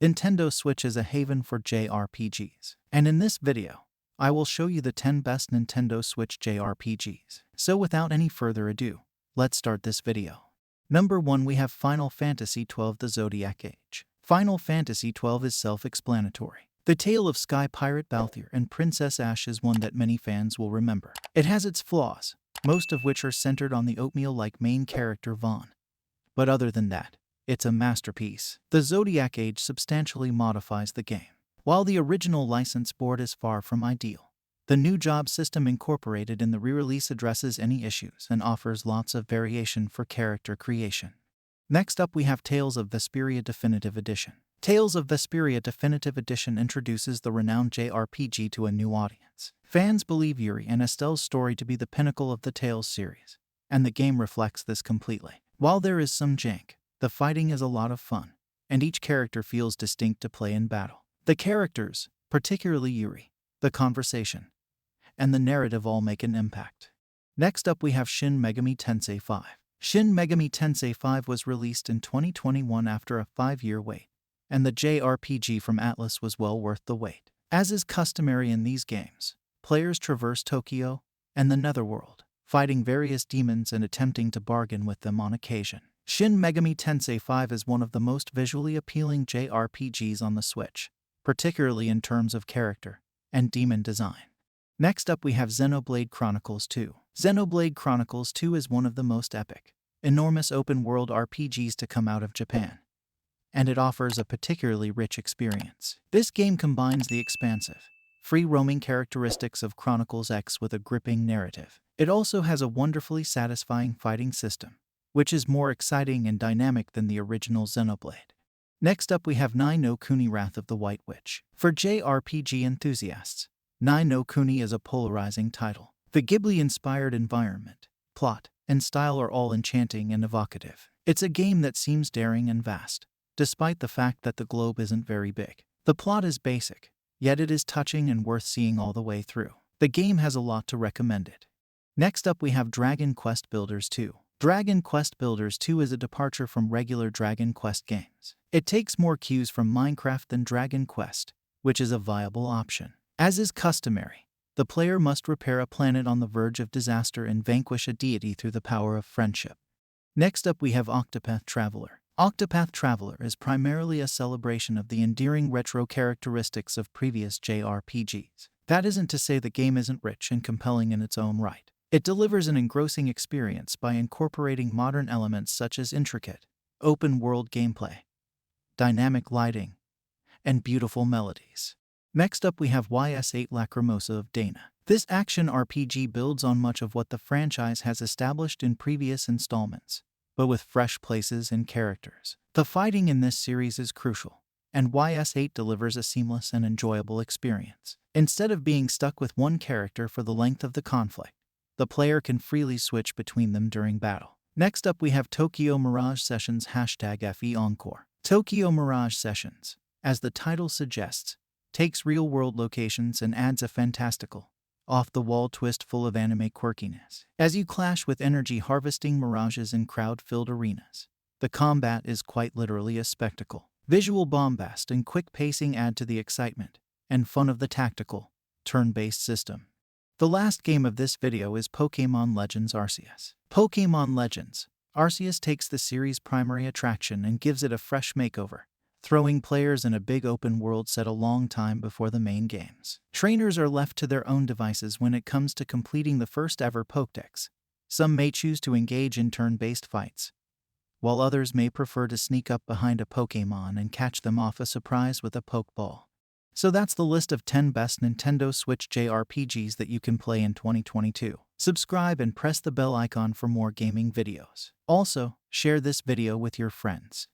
Nintendo Switch is a haven for JRPGs. And in this video, I will show you the 10 best Nintendo Switch JRPGs. So without any further ado, let's start this video. Number 1, we have Final Fantasy XII: The Zodiac Age. Final Fantasy XII is self-explanatory. The tale of Sky Pirate Balthier and Princess Ashe is one that many fans will remember. It has its flaws, most of which are centered on the oatmeal-like main character Vaughn. But other than that, it's a masterpiece. The Zodiac Age substantially modifies the game. While the original license board is far from ideal, the new job system incorporated in the re-release addresses any issues and offers lots of variation for character creation. Next up, we have Tales of Vesperia Definitive Edition. Tales of Vesperia Definitive Edition introduces the renowned JRPG to a new audience. Fans believe Yuri and Estelle's story to be the pinnacle of the Tales series, and the game reflects this completely. While there is some jank, the fighting is a lot of fun, and each character feels distinct to play in battle. The characters, particularly Yuri, the conversation, and the narrative all make an impact. Next up, we have Shin Megami Tensei 5. Shin Megami Tensei 5 was released in 2021 after a 5-year wait, and the JRPG from Atlas was well worth the wait. As is customary in these games, players traverse Tokyo and the Netherworld, fighting various demons and attempting to bargain with them on occasion. Shin Megami Tensei 5 is one of the most visually appealing JRPGs on the Switch, particularly in terms of character and demon design. Next up, we have Xenoblade Chronicles 2. Xenoblade Chronicles 2 is one of the most epic, enormous open-world RPGs to come out of Japan, and it offers a particularly rich experience. This game combines the expansive, free-roaming characteristics of Chronicles X with a gripping narrative. It also has a wonderfully satisfying fighting system, which is more exciting and dynamic than the original Xenoblade. Next up, we have Ni no Kuni: Wrath of the White Witch. For JRPG enthusiasts, Ni no Kuni is a polarizing title. The Ghibli-inspired environment, plot, and style are all enchanting and evocative. It's a game that seems daring and vast, despite the fact that the globe isn't very big. The plot is basic, yet it is touching and worth seeing all the way through. The game has a lot to recommend it. Next up, we have Dragon Quest Builders 2. Dragon Quest Builders 2 is a departure from regular Dragon Quest games. It takes more cues from Minecraft than Dragon Quest, which is a viable option. As is customary, the player must repair a planet on the verge of disaster and vanquish a deity through the power of friendship. Next up, we have Octopath Traveler. Octopath Traveler is primarily a celebration of the endearing retro characteristics of previous JRPGs. That isn't to say the game isn't rich and compelling in its own right. It delivers an engrossing experience by incorporating modern elements such as intricate, open-world gameplay, dynamic lighting, and beautiful melodies. Next up, we have YS8 Lacrimosa of Dana. This action RPG builds on much of what the franchise has established in previous installments, but with fresh places and characters. The fighting in this series is crucial, and YS8 delivers a seamless and enjoyable experience. Instead of being stuck with one character for the length of the conflict, the player can freely switch between them during battle. Next up, we have Tokyo Mirage Sessions #FE Encore. Tokyo Mirage Sessions, as the title suggests, takes real-world locations and adds a fantastical, off-the-wall twist full of anime quirkiness. As you clash with energy-harvesting mirages in crowd-filled arenas, the combat is quite literally a spectacle. Visual bombast and quick pacing add to the excitement and fun of the tactical, turn-based system. The last game of this video is Pokémon Legends Arceus. Pokémon Legends Arceus takes the series' primary attraction and gives it a fresh makeover, throwing players in a big open world set a long time before the main games. Trainers are left to their own devices when it comes to completing the first ever Pokédex. Some may choose to engage in turn-based fights, while others may prefer to sneak up behind a Pokémon and catch them off a surprise with a Pokeball. So that's the list of 10 best Nintendo Switch JRPGs that you can play in 2022. Subscribe and press the bell icon for more gaming videos. Also, share this video with your friends.